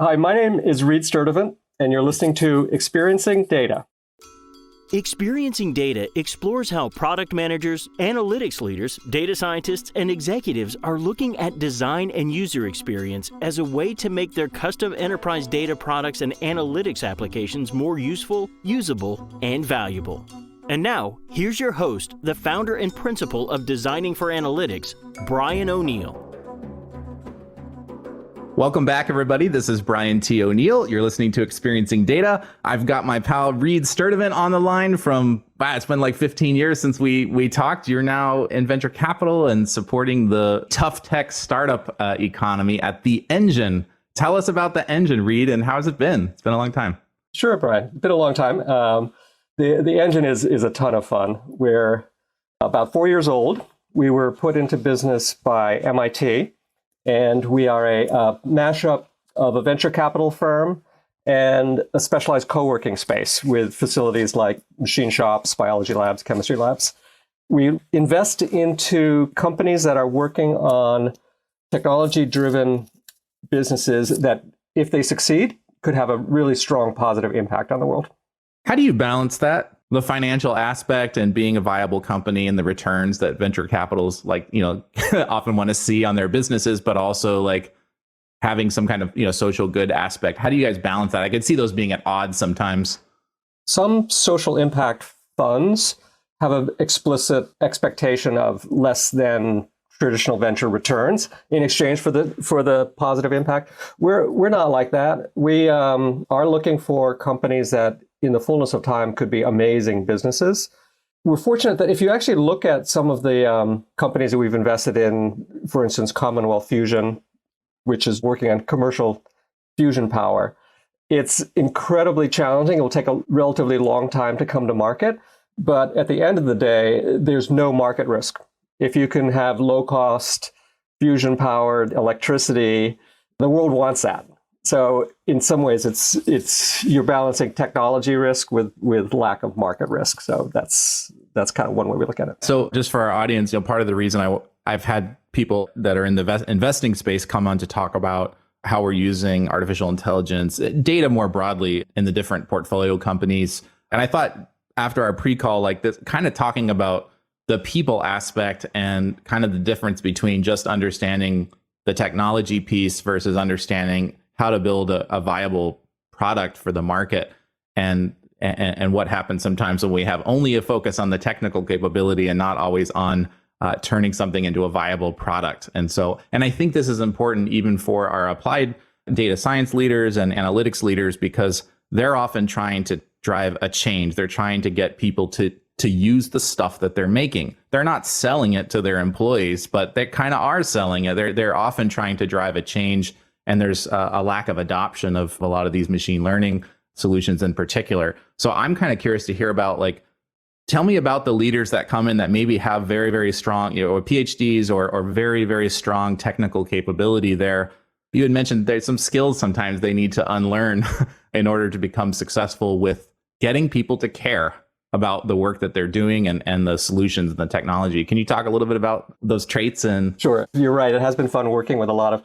Hi, my name is Reed Sturtevant, and you're listening to Experiencing Data. Experiencing Data explores how product managers, analytics leaders, data scientists, and executives are looking at design and user experience as a way to make their custom enterprise data products and analytics applications more useful, usable, and valuable. And now, here's your host, the founder and principal of Designing for Analytics, Brian O'Neill. Welcome back, everybody. This is Brian T. O'Neill. You're listening to Experiencing Data. I've got my pal Reed Sturtevant on the line from, it's been like 15 years since we talked. You're now in venture capital and supporting the tough tech startup economy at The Engine. Tell us about The Engine, Reed, and how's it been? It's been a long time. Sure, Brian. It's been a long time. The Engine is a ton of fun. We're about 4 years old. We were put into business by MIT. And we are a mashup of a venture capital firm and a specialized co-working space with facilities like machine shops, biology labs, chemistry labs. We invest into companies that are working on technology-driven businesses that, if they succeed, could have a really strong positive impact on the world. How do you balance that? The financial aspect and being a viable company and the returns that venture capitals often want to see on their businesses, but also like having some kind of, social good aspect. How do you guys balance that? I could see those being at odds sometimes. Some social impact funds have an explicit expectation of less than traditional venture returns in exchange for the positive impact. We're not like that. We are looking for companies that in the fullness of time could be amazing businesses. We're fortunate that if you actually look at some of the companies that we've invested in, for instance, Commonwealth Fusion, which is working on commercial fusion power, it's incredibly challenging. It will take a relatively long time to come to market. But at the end of the day, there's no market risk. If you can have low-cost fusion-powered electricity, the world wants that. So in some ways, it's you're balancing technology risk with lack of market risk. So that's kind of one way we look at it. So just for our audience, part of the reason I've had people that are in the investing space come on to talk about how we're using artificial intelligence, data more broadly in the different portfolio companies. And I thought after our pre-call like this, kind of talking about the people aspect and kind of the difference between just understanding the technology piece versus understanding how to build a viable product for the market, and what happens sometimes when we have only a focus on the technical capability and not always on turning something into a viable product. And I think this is important even for our applied data science leaders and analytics leaders, because they're often trying to drive a change. They're trying to get people to use the stuff that they're making. They're not selling it to their employees, but they kind of are selling it. They're often trying to drive a change. And there's a lack of adoption of a lot of these machine learning solutions in particular. So I'm kind of curious to hear about, tell me about the leaders that come in that maybe have very, very strong, or PhDs or very, very strong technical capability there. You had mentioned there's some skills sometimes they need to unlearn in order to become successful with getting people to care about the work that they're doing and the solutions and the technology. Can you talk a little bit about those traits? And Sure. You're right. It has been fun working with a lot of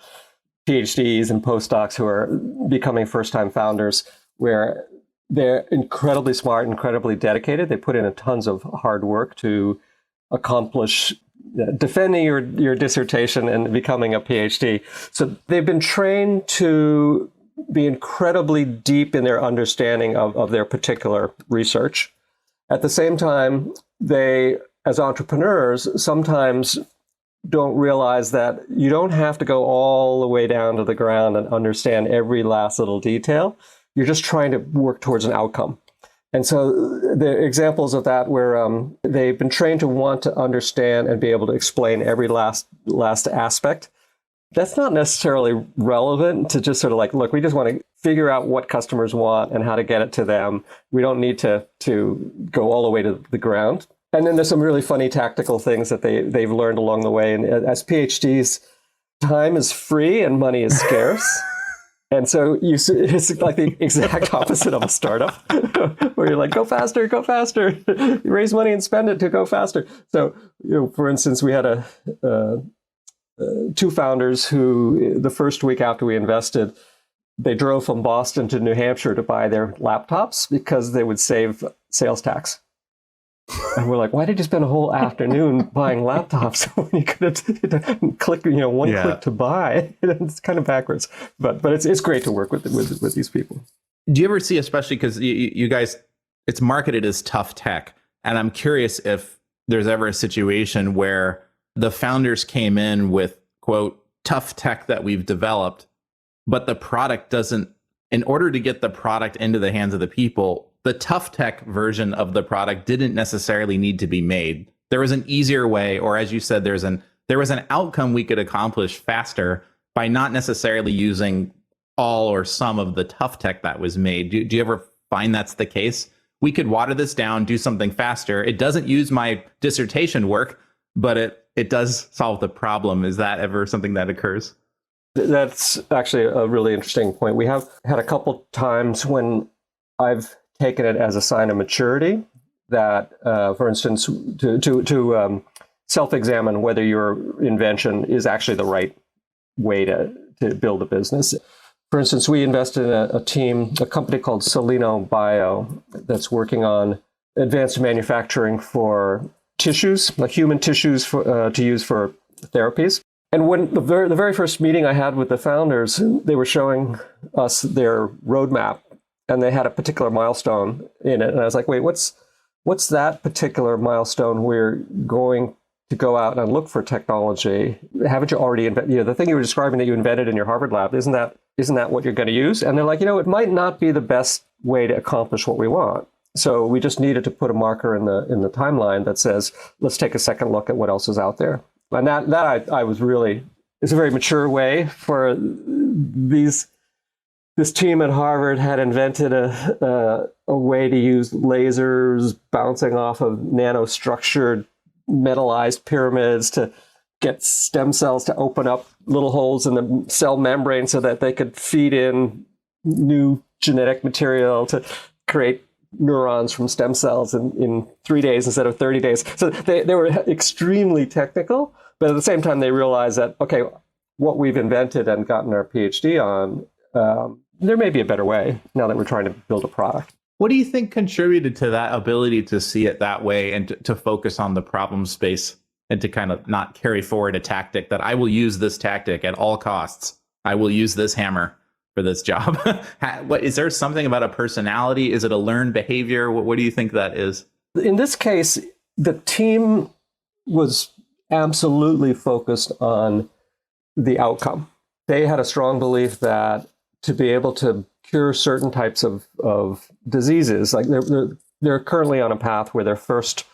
PhDs and postdocs who are becoming first-time founders, where they're incredibly smart, incredibly dedicated. They put in tons of hard work to accomplish defending your dissertation and becoming a PhD. So they've been trained to be incredibly deep in their understanding of their particular research. At the same time, they, as entrepreneurs, sometimes don't realize that you don't have to go all the way down to the ground and understand every last little detail. You're just trying to work towards an outcome. And so the examples of that where they've been trained to want to understand and be able to explain every last aspect, that's not necessarily relevant to just sort of look, we just want to figure out what customers want and how to get it to them. We don't need to go all the way to the ground. And then there's some really funny tactical things that they've learned along the way. And as PhDs, time is free and money is scarce. And so it's like the exact opposite of a startup, where you're like, go faster, you raise money and spend it to go faster. So, for instance, we had two founders who, the first week after we invested, they drove from Boston to New Hampshire to buy their laptops because they would save sales tax. And we're like, why did you spend a whole afternoon buying laptops when you could have click, one click to buy? It's kind of backwards, but it's great to work with these people. Do you ever see, especially because you guys, it's marketed as tough tech, and I'm curious if there's ever a situation where the founders came in with, quote, tough tech that we've developed, but the product doesn't, in order to get the product into the hands of the people, the tough tech version of the product didn't necessarily need to be made. There was an easier way, or as you said, there was an outcome we could accomplish faster by not necessarily using all or some of the tough tech that was made. Do you ever find that's the case? We could water this down, do something faster. It doesn't use my dissertation work, but it does solve the problem. Is that ever something that occurs? That's actually a really interesting point. We have had a couple times when I've taken it as a sign of maturity that, for instance, to self-examine whether your invention is actually the right way to build a business. For instance, we invested in a company called Soleno Bio that's working on advanced manufacturing for tissues, like human tissues to use for therapies. And when the very first meeting I had with the founders, they were showing us their roadmap, and they had a particular milestone in it. And I was like, wait, what's that particular milestone? We're going to go out and look for technology. Haven't you already invented, the thing you were describing that you invented in your Harvard lab, isn't that what you're going to use? And they're like, it might not be the best way to accomplish what we want. So we just needed to put a marker in the timeline that says, let's take a second look at what else is out there. And that I was really, it's a very mature way for this team at Harvard had invented a way to use lasers bouncing off of nanostructured metallized pyramids to get stem cells to open up little holes in the cell membrane so that they could feed in new genetic material to create neurons from stem cells in 3 days instead of 30 days. So they were extremely technical, but at the same time they realized that, okay, what we've invented and gotten our PhD on, there may be a better way now that we're trying to build a product. What do you think contributed to that ability to see it that way and to focus on the problem space and to kind of not carry forward a tactic that I will use this tactic at all costs? I will use this hammer for this job. What is there something about a personality? Is it a learned behavior? What do you think that is? In this case, the team was absolutely focused on the outcome. They had a strong belief that to be able to cure certain types of diseases, like they're currently on a path where their first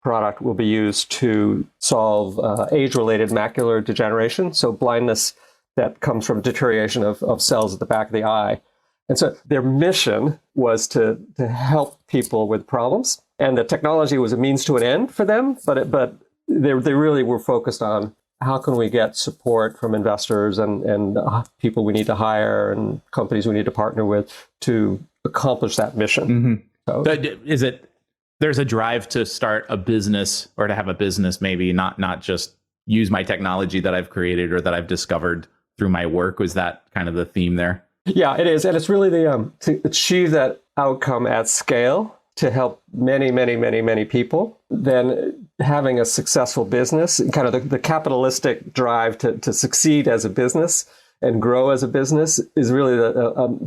product will be used to solve age-related macular degeneration, so blindness that comes from deterioration of cells at the back of the eye. And so their mission was to help people with problems, and the technology was a means to an end for them, but they really were focused on how can we get support from investors and people we need to hire and companies we need to partner with to accomplish that mission. Mm-hmm. So there's a drive to start a business or to have a business, maybe not just use my technology that I've created or that I've discovered through my work. Was that kind of the theme there? Yeah, it is. And it's really to achieve that outcome at scale to help many, many, many, many people, then having a successful business, kind of the capitalistic drive to succeed as a business and grow as a business is really,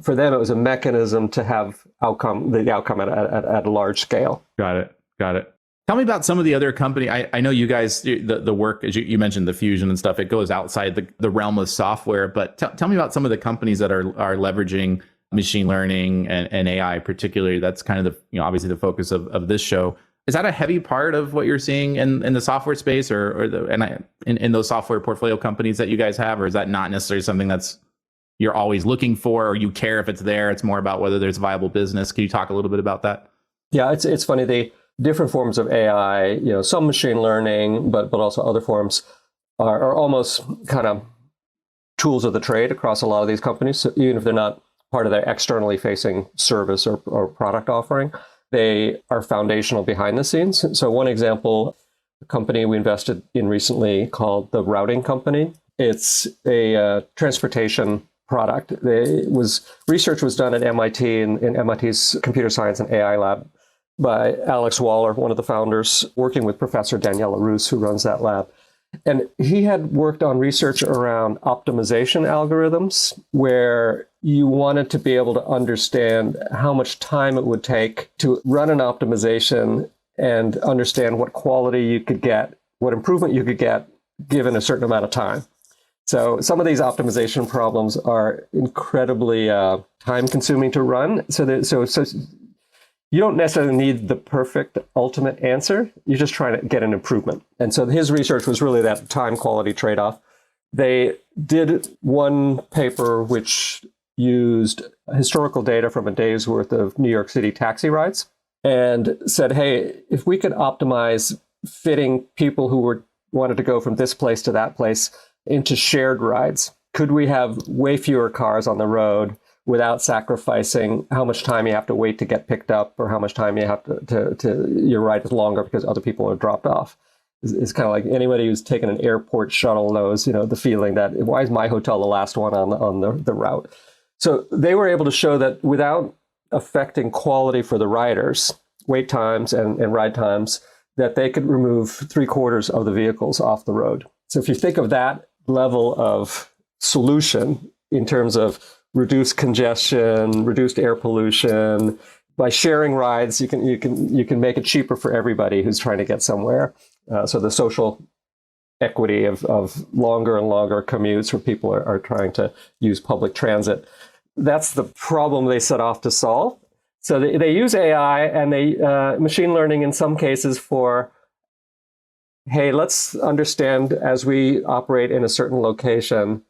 for them, it was a mechanism to have the outcome at a large scale. Got it. Tell me about some of the other company. I know you guys, the work, as you mentioned, the fusion and stuff, it goes outside the realm of software, but tell me about some of the companies that are leveraging machine learning and AI particularly. That's kind of obviously the focus of this show. Is that a heavy part of what you're seeing in the software space in those software portfolio companies that you guys have, or is that not necessarily something that's you're always looking for, or you care if it's there? It's more about whether there's viable business. Can you talk a little bit about that? Yeah, it's funny. The different forms of AI, some machine learning, but also other forms are almost kind of tools of the trade across a lot of these companies. So even if they're not part of their externally facing service or product offering, they are foundational behind the scenes. So one example, a company we invested in recently called the Routing Company. It's a transportation product. Research was done at MIT in MIT's Computer Science and AI lab by Alex Waller, one of the founders, working with Professor Daniela Rus, who runs that lab. And he had worked on research around optimization algorithms, where you wanted to be able to understand how much time it would take to run an optimization and understand what quality you could get, what improvement you could get given a certain amount of time. So some of these optimization problems are incredibly time consuming to run. So you don't necessarily need the perfect ultimate answer. You're just trying to get an improvement. And so his research was really that time quality trade-off. They did one paper which used historical data from a day's worth of New York City taxi rides and said, hey, if we could optimize fitting people who wanted to go from this place to that place into shared rides, could we have way fewer cars on the road without sacrificing how much time you have to wait to get picked up or how much time you have to your ride is longer because other people are dropped off? It's kind of like anybody who's taken an airport shuttle knows, the feeling that why is my hotel the last one on the route? So they were able to show that without affecting quality for the riders, wait times and ride times, that they could remove 3/4 of the vehicles off the road. So if you think of that level of solution in terms of reduced congestion, reduced air pollution, by sharing rides, you can make it cheaper for everybody who's trying to get somewhere. So the social equity of longer and longer commutes where people are trying to use public transit. That's the problem they set off to solve. So they use AI and machine learning in some cases for, hey, let's understand as we operate in a certain location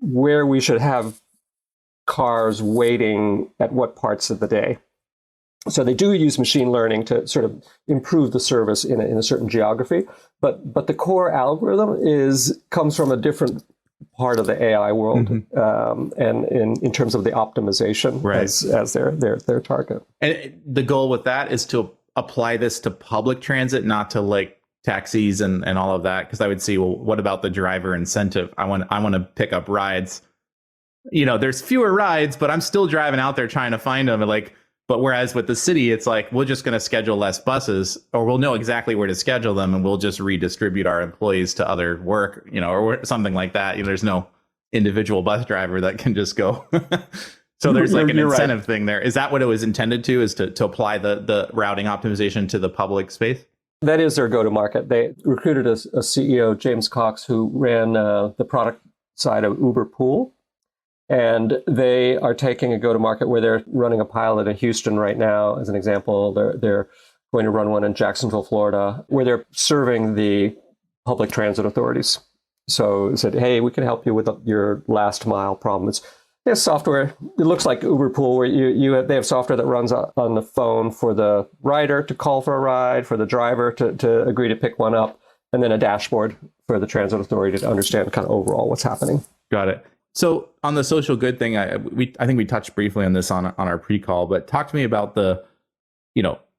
where we should have cars waiting at what parts of the day. So they do use machine learning to sort of improve the service in a certain geography, but the core algorithm comes from a different part of the AI world, and in terms of the optimization as their target. And the goal with that is to apply this to public transit, not to like taxis and all of that. Because I would see, well, what about the driver incentive? I want to pick up rides. There's fewer rides, but I'm still driving out there trying to find them. But whereas with the city, it's like, we're just going to schedule less buses, or we'll know exactly where to schedule them, and we'll just redistribute our employees to other work, or something like that. There's no individual bus driver that can just go. So there's like an incentive thing there. Is that what it was intended to, is to apply the routing optimization to the public space? That is their go-to-market. They recruited a CEO, James Cox, who ran the product side of Uber Pool. And they are taking a go-to-market where they're running a pilot in Houston right now, as an example. They're going to run one in Jacksonville, Florida, where they're serving the public transit authorities. So said, hey, we can help you with your last mile problem. It's software. It looks like Uber Pool, where they have software that runs on the phone for the rider to call for a ride, for the driver to agree to pick one up, and then a dashboard for the transit authority to understand kind of overall what's happening. Got it. So on the social good thing, I think we touched briefly on this on our pre-call, but talk to me about this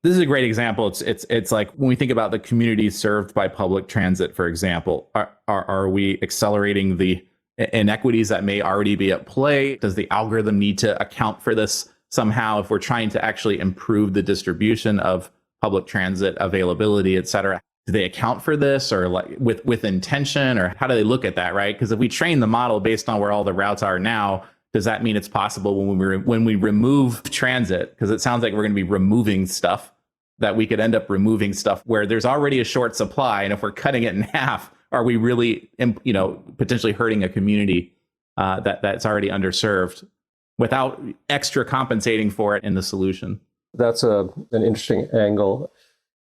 is a great example. It's like when we think about the communities served by public transit, for example, are we accelerating the inequities that may already be at play? Does the algorithm need to account for this somehow if we're trying to actually improve the distribution of public transit availability, et cetera? Do they account for this, or like with intention, or how do they look at that, right? Because if we train the model based on where all the routes are now, does that mean it's possible when we remove transit? Because it sounds like we're going to be removing stuff, that we could end up removing stuff where there's already a short supply, and if we're cutting it in half, are we really potentially hurting a community that's already underserved without extra compensating for it in the solution? That's an interesting angle.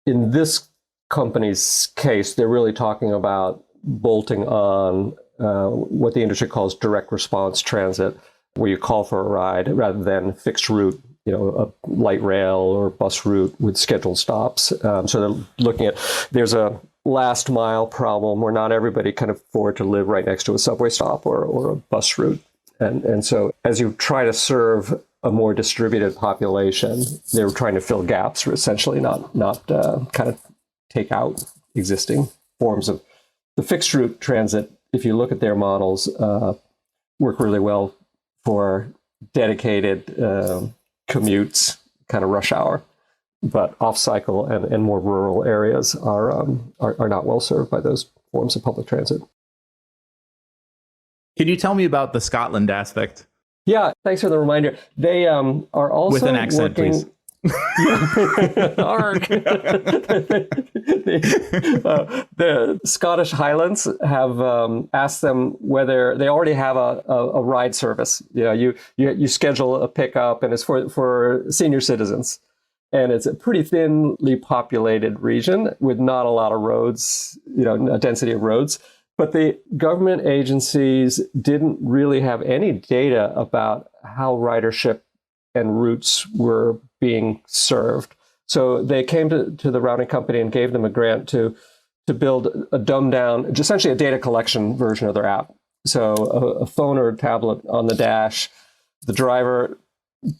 In this company's case, they're really talking about bolting on what the industry calls direct response transit, where you call for a ride rather than fixed route, a light rail or bus route with scheduled stops. So they're looking at, there's a last mile problem where not everybody can afford to live right next to a subway stop or a bus route. And so as you try to serve a more distributed population, they're trying to fill gaps, essentially, not kind of take out existing forms of the fixed route transit. If you look at their models, work really well for dedicated commutes, kind of rush hour. But off-cycle and more rural areas are not well served by those forms of public transit. Can you tell me about the Scotland aspect? Yeah, thanks for the reminder. They are also with an accent, working, please. The Scottish Highlands have asked them whether they already have a ride service. You schedule a pickup, and it's for senior citizens. And it's a pretty thinly populated region with not a lot of roads, a density of roads. But the government agencies didn't really have any data about how ridership and routes were being served. So they came to the routing company and gave them a grant to build a dumbed down, essentially a data collection version of their app. So a phone or a tablet on the dash, the driver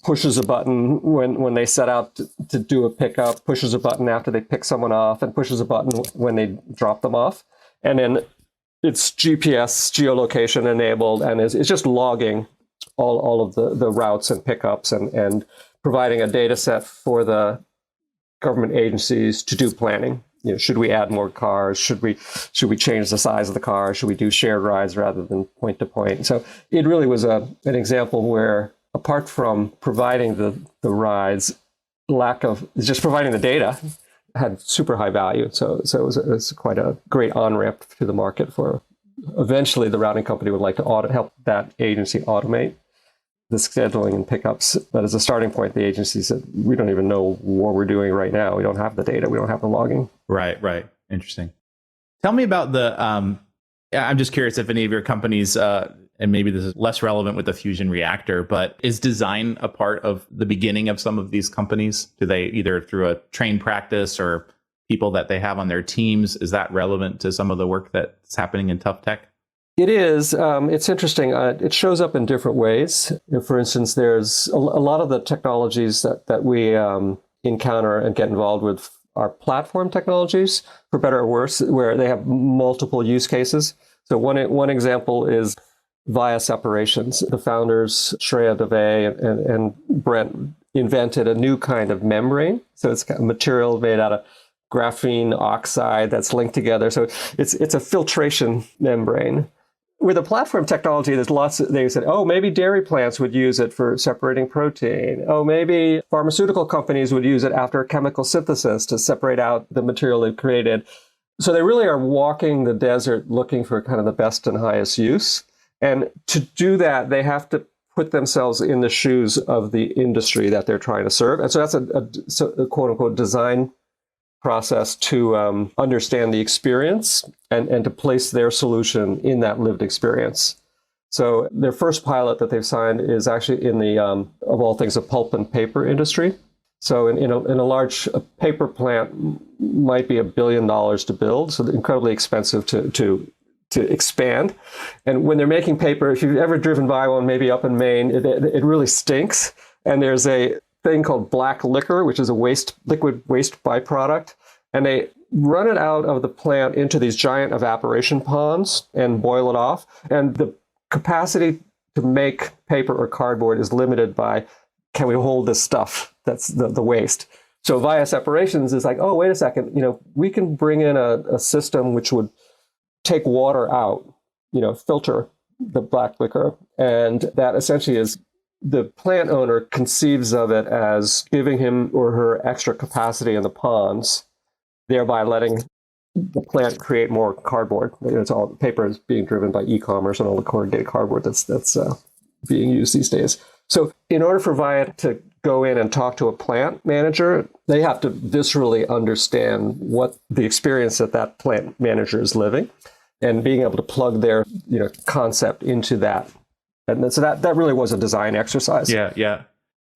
pushes a button when they set out to do a pickup, pushes a button after they pick someone off, and pushes a button when they drop them off. And then it's GPS geolocation enabled, and it's just logging all of the routes and pickups and providing a data set for the government agencies to do planning. Should we add more cars? Should we change the size of the car? Should we do shared rides rather than point to point? So it really was an example where, apart from providing the rides, lack of just providing the data had super high value. So it was quite a great on-ramp to the market for eventually the routing company would like to help that agency automate the scheduling and pickups. But as a starting point, the agency said, we don't even know what we're doing right now. We don't have the data. We don't have the logging. Right. Interesting. Tell me about I'm just curious if any of your companies, and maybe this is less relevant with the fusion reactor, but is design a part of the beginning of some of these companies? Do they, either through a trained practice or people that they have on their teams, is that relevant to some of the work that's happening in tough tech? It is. It's interesting. It shows up in different ways. For instance, there's a lot of the technologies that we encounter and get involved with are platform technologies, for better or worse, where they have multiple use cases. So one example is via separations. The founders, Shreya Dave and Brent, invented a new kind of membrane. So it's got a material made out of graphene oxide that's linked together. So it's a filtration membrane. With a platform technology, there's they said, maybe dairy plants would use it for separating protein. Maybe pharmaceutical companies would use it after chemical synthesis to separate out the material they've created. So they really are walking the desert looking for kind of the best and highest use. And to do that, they have to put themselves in the shoes of the industry that they're trying to serve. And so that's a quote unquote design process to understand the experience and to place their solution in that lived experience. So their first pilot that they've signed is actually in the, of all things, a pulp and paper industry. So in a large paper plant might be $1 billion to build, so incredibly expensive to expand. And when they're making paper, if you've ever driven by one, maybe up in Maine, it really stinks. And there's a thing called black liquor, which is a liquid waste byproduct. And they run it out of the plant into these giant evaporation ponds and boil it off. And the capacity to make paper or cardboard is limited by, can we hold this stuff that's the waste? So via separations is like, wait a second, we can bring in a system which would take water out, filter the black liquor. And that essentially is, the plant owner conceives of it as giving him or her extra capacity in the ponds, thereby letting the plant create more cardboard. It's all paper is being driven by e-commerce and all the corrugated cardboard that's being used these days. So in order for Viat to go in and talk to a plant manager, they have to viscerally understand what the experience that plant manager is living, and being able to plug their concept into that. And so that really was a design exercise. Yeah.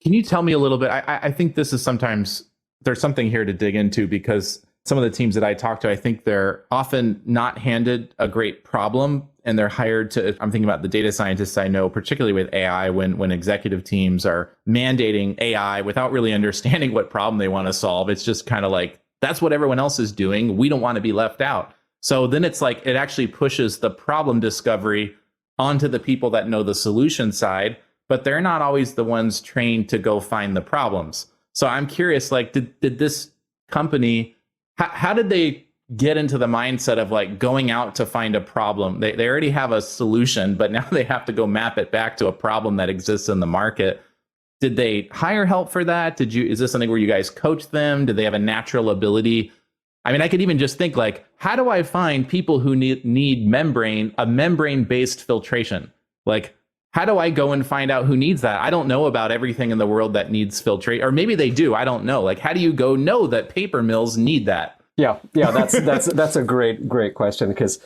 Can you tell me a little bit? I think this is sometimes, there's something here to dig into, because some of the teams that I talk to, I think they're often not handed a great problem, and they're hired to, I'm thinking about the data scientists I know, particularly with AI, when executive teams are mandating AI without really understanding what problem they want to solve. It's just kind of like, that's what everyone else is doing. We don't want to be left out. So then it's like, it actually pushes the problem discovery onto the people that know the solution side, but they're not always the ones trained to go find the problems. So I'm curious, like, did this company, how did they get into the mindset of like going out to find a problem? They already have a solution, but now they have to go map it back to a problem that exists in the market. Did they hire help for that? Is this something where you guys coach them? Did they have a natural ability? I mean, I could even just think like, how do I find people who need a membrane-based filtration? Like, how do I go and find out who needs that? I don't know about everything in the world that needs filtration, or maybe they do. I don't know. Like, how do you go know that paper mills need that? Yeah, that's a great question, because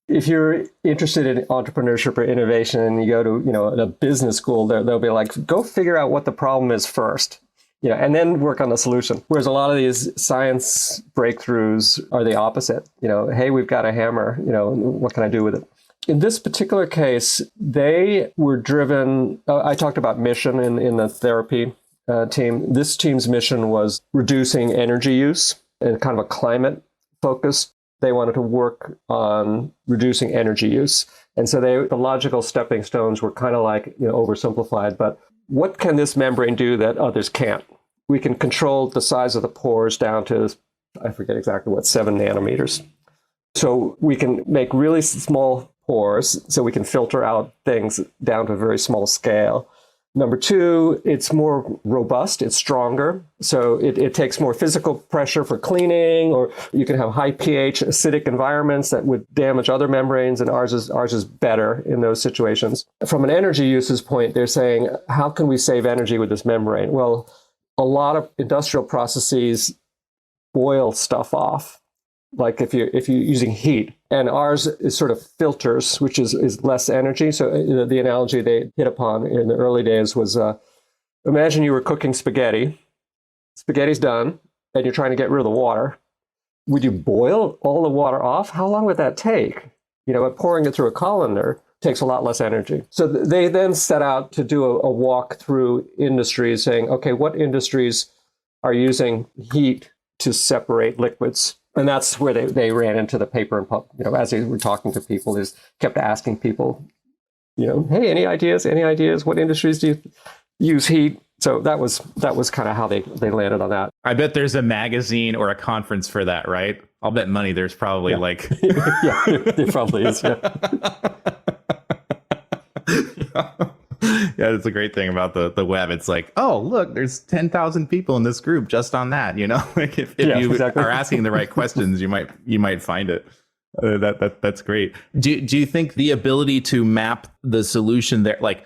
if you're interested in entrepreneurship or innovation and you go to a business school, they'll be like, go figure out what the problem is first, and then work on the solution. Whereas a lot of these science breakthroughs are the opposite. Hey, we've got a hammer. What can I do with it? In this particular case, they were driven. I talked about mission in the therapy team. This team's mission was reducing energy use and kind of a climate focus. They wanted to work on reducing energy use. And so the logical stepping stones were kind of like oversimplified. But what can this membrane do that others can't? We can control the size of the pores down to, I forget exactly what, 7 nanometers. So we can make really small pores so we can filter out things down to a very small scale. Number 2, it's more robust, it's stronger. So it takes more physical pressure for cleaning, or you can have high pH acidic environments that would damage other membranes, and ours is better in those situations. From an energy uses point, they're saying, how can we save energy with this membrane? Well, a lot of industrial processes boil stuff off, like if you're using heat. And ours is sort of filters, which is less energy. So the analogy they hit upon in the early days was, imagine you were cooking spaghetti. Spaghetti's done, and you're trying to get rid of the water. Would you boil all the water off? How long would that take? Pouring it through a colander takes a lot less energy. So they then set out to do a walk through industries, saying, okay, what industries are using heat to separate liquids? And that's where they ran into the paper and pulp. As they were talking to people, they just kept asking people, hey, any ideas? Any ideas? What industries do you use heat? So that was kind of how they landed on that. I bet there's a magazine or a conference for that, right? I'll bet money there's probably like... Yeah, there probably is, yeah. Yeah, that's a great thing about the web. It's like, oh, look, there's 10,000 people in this group just on that. Like if you exactly. are asking the right questions, you might find it. That's great. Do you think the ability to map the solution there, like,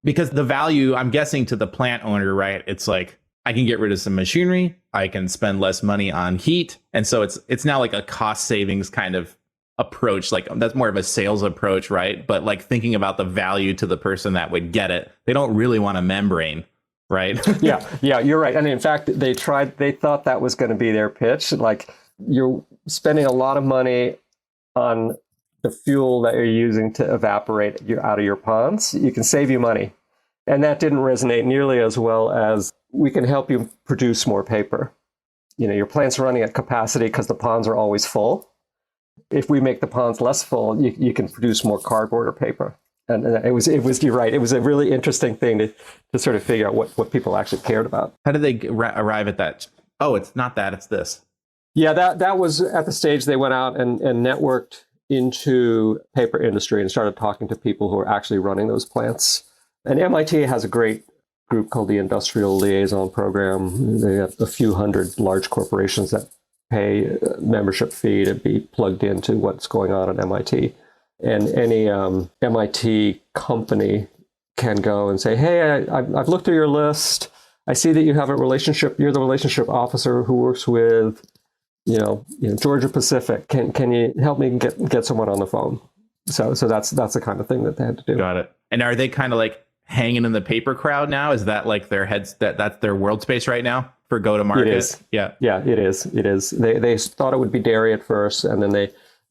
because the value, I'm guessing, to the plant owner, right? It's like, I can get rid of some machinery, I can spend less money on heat, and so it's now like a cost savings kind of approach. Like, that's more of a sales approach, right? But like thinking about the value to the person that would get it, they don't really want a membrane, right? yeah, you're right. And in fact, they thought that was going to be their pitch. Like, you're spending a lot of money on the fuel that you're using to evaporate out of your ponds. You can save you money. And that didn't resonate nearly as well as, we can help you produce more paper. Your plant's running at capacity because the ponds are always full. If we make the ponds less full, you can produce more cardboard or paper. And it was you're right. It was a really interesting thing to sort of figure out what people actually cared about. How did they arrive at that? Oh, it's not that, it's this. Yeah, that was at the stage they went out and networked into paper industry and started talking to people who are actually running those plants. And MIT has a great group called the Industrial Liaison Program. They have a few hundred large corporations that pay a membership fee to be plugged into what's going on at MIT. And any MIT company can go and say, hey, I've looked through your list. I see that you have a relationship. You're the relationship officer who works with, Georgia Pacific. Can you help me get someone on the phone? So that's the kind of thing that they had to do. Got it. And are they kind of like hanging in the paper crowd now? Is that like their heads, that's their world space right now for go-to-market? It is. Yeah, it is. They thought it would be dairy at first, and then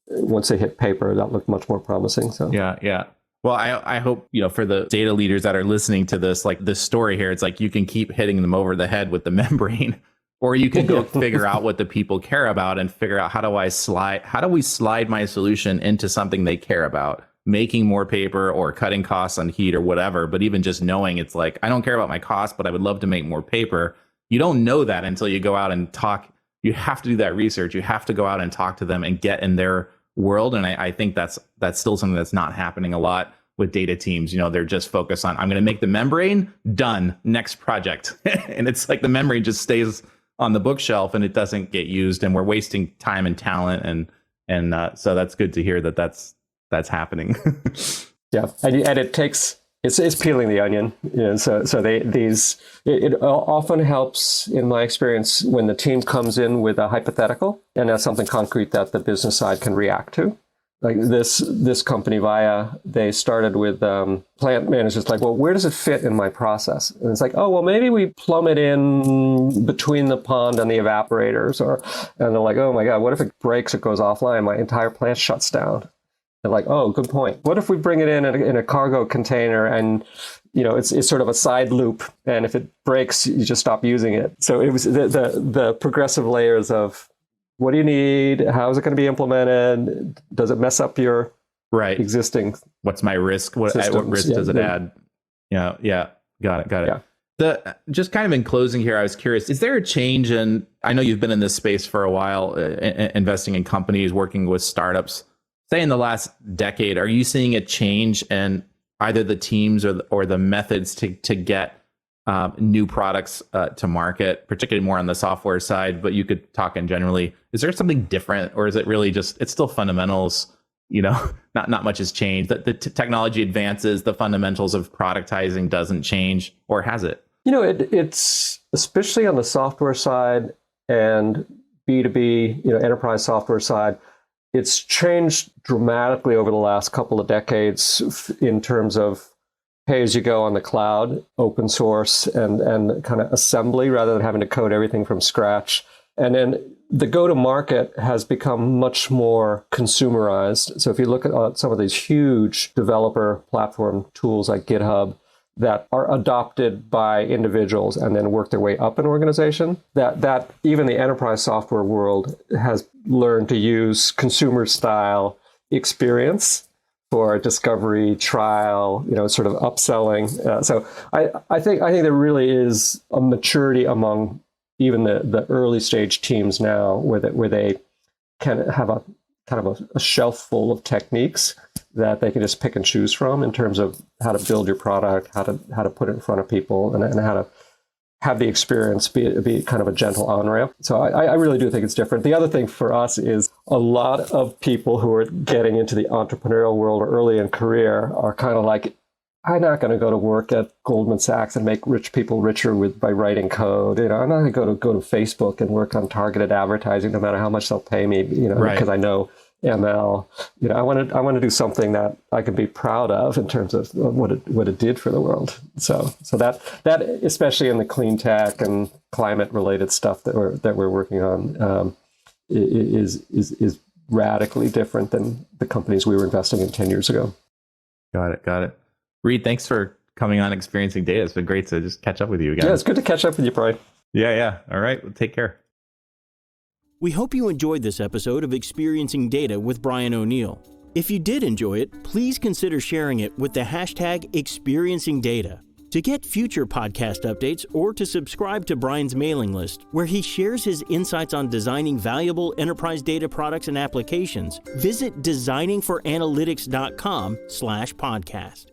once they hit paper, that looked much more promising. So yeah. Well, I hope, for the data leaders that are listening to this, like this story here, it's like you can keep hitting them over the head with the membrane, or you can go figure out what the people care about and figure out how do we slide my solution into something they care about. making more paper or cutting costs on heat or whatever, but even just knowing it's like, I don't care about my cost, but I would love to make more paper. You don't know that until you go out and talk. You have to do that research. You have to go out and talk to them and get in their world. And I think that's still something that's not happening a lot with data teams. They're just focused on, I'm going to make the membrane, done, next project. And it's like the membrane just stays on the bookshelf and it doesn't get used, and we're wasting time and talent. And so that's good to hear that that's happening. Yeah, and it takes it's peeling the onion. So it often helps, in my experience, when the team comes in with a hypothetical and that's something concrete that the business side can react to. Like this company, they started with plant managers like, well, where does it fit in my process? And it's like, oh, well, maybe we plumb it in between the pond and the evaporators, and they're like, oh my God, what if it breaks, it goes offline, my entire plant shuts down? They're like, oh, good point. What if we bring it in a cargo container and, it's sort of a side loop, and if it breaks, you just stop using it. So it was the progressive layers of, what do you need? How is it going to be implemented? Does it mess up your existing? What's my risk? What risk does it add? Yeah. Got it. Yeah. Just kind of in closing here, I was curious, is there a change in, I know you've been in this space for a while, investing in companies, working with startups, say in the last decade, are you seeing a change in either the teams or the methods to get new products to market, particularly more on the software side, but you could talk in generally, is there something different, or is it really just, it's still fundamentals, not much has changed, that the technology advances, the fundamentals of productizing doesn't change, or has it? It's especially on the software side and B2B, enterprise software side, it's changed dramatically over the last couple of decades in terms of pay-as-you-go on the cloud, open source, and kind of assembly rather than having to code everything from scratch. And then the go-to-market has become much more consumerized. So if you look at some of these huge developer platform tools like GitHub that are adopted by individuals and then work their way up an organization, that even the enterprise software world has learned to use consumer-style experience for discovery, trial, sort of upselling. So I think there really is a maturity among even the early stage teams now where they can have a kind of a shelf full of techniques that they can just pick and choose from in terms of how to build your product, how to put it in front of people, and how to have the experience be kind of a gentle on-ramp. So I really do think it's different. The other thing for us is a lot of people who are getting into the entrepreneurial world early in career are kind of like, I'm not going to go to work at Goldman Sachs and make rich people richer by writing code. I'm not going to go to Facebook and work on targeted advertising, no matter how much they'll pay me, because I know ML. I want to do something that I can be proud of in terms of what it did for the world. So that especially in the clean tech and climate related stuff that we're working on is radically different than the companies we were investing in 10 years ago. Got it. Reed, thanks for coming on Experiencing Data. It's been great to just catch up with you again. Yeah, it's good to catch up with you, Brian. Yeah. All right. Well, take care. We hope you enjoyed this episode of Experiencing Data with Brian O'Neill. If you did enjoy it, please consider sharing it with the hashtag #ExperiencingData. To get future podcast updates or to subscribe to Brian's mailing list, where he shares his insights on designing valuable enterprise data products and applications, visit designingforanalytics.com/podcast.